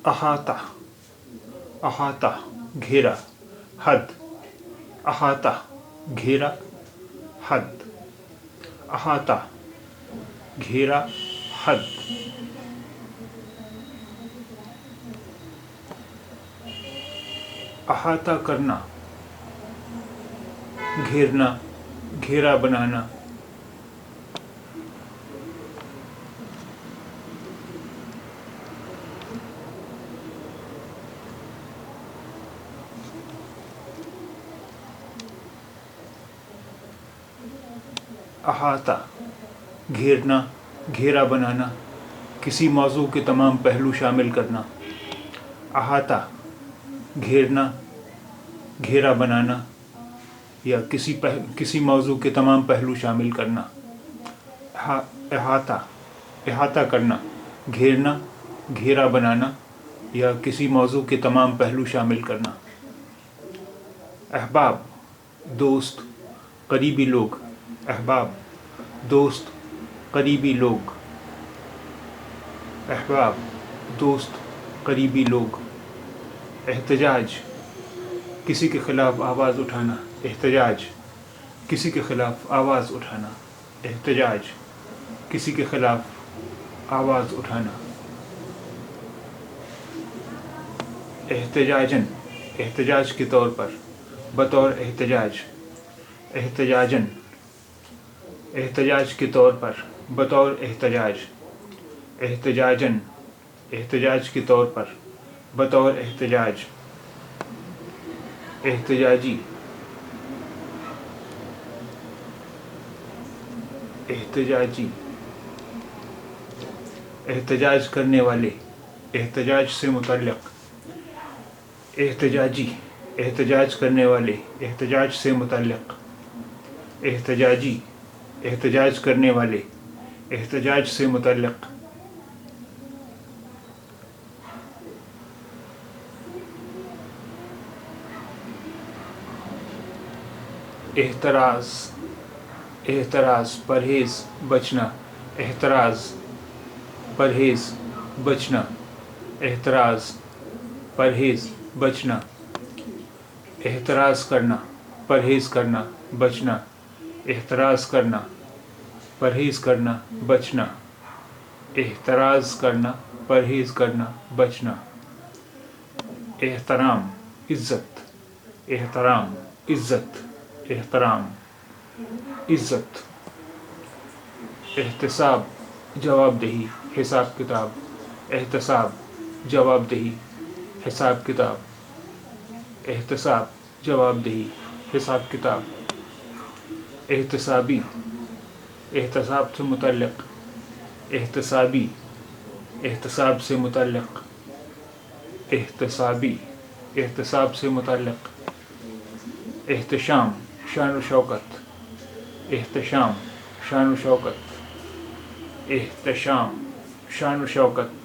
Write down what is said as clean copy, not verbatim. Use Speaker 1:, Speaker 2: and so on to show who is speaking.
Speaker 1: احاطہ احاطہ گھیرا حد احاطہ گھیرا حد احاطہ گھیرا حد احاطہ کرنا گھیرنا گھیرا بنانا احاطہ گھیرنا گھیرا بنانا کسی موضوع کے تمام پہلو شامل کرنا احاطہ گھیرنا گھیرا بنانا یا کسی موضوع کے تمام پہلو شامل کرنا احاطہ احاطہ کرنا گھیرنا گھیرا بنانا یا کسی موضوع کے تمام پہلو شامل کرنا احباب دوست قریبی لوگ احباب دوست قریبی لوگ احباب دوست قریبی لوگ احتجاج کسی کے خلاف آواز اٹھانا احتجاج کسی کے خلاف آواز اٹھانا احتجاج کسی کے خلاف آواز اٹھانا احتجاجن احتجاج کے طور پر بطور احتجاج احتجاجن احتجاج کے طور پر بطور احتجاج احتجاجن احتجاج کے طور پر بطور احتجاج احتجاجی احتجاجی احتجاج کرنے والے احتجاج سے متعلق احتجاجی احتجاج کرنے والے احتجاج سے متعلق احتجاجی احتجاج کرنے والے احتجاج سے متعلق احتراز احتراز پرہیز بچنا احتراز پرہیز بچنا احتراز پرہیز بچنا احتراز کرنا پرہیز کرنا بچنا احتراز کرنا پرہیز کرنا بچنا احتراز کرنا پرہیز کرنا بچنا احترام عزت احترام عزت احترام عزت احتساب جواب دہی حساب کتاب احتساب جواب دہی حساب کتاب احتساب جواب دہی حساب کتاب احتسابی احتساب سے متعلق احتسابی احتساب سے متعلق احتسابی احتساب سے متعلق احتشام شان و شوکت احتشام شان و شوکت احتشام شان و شوکت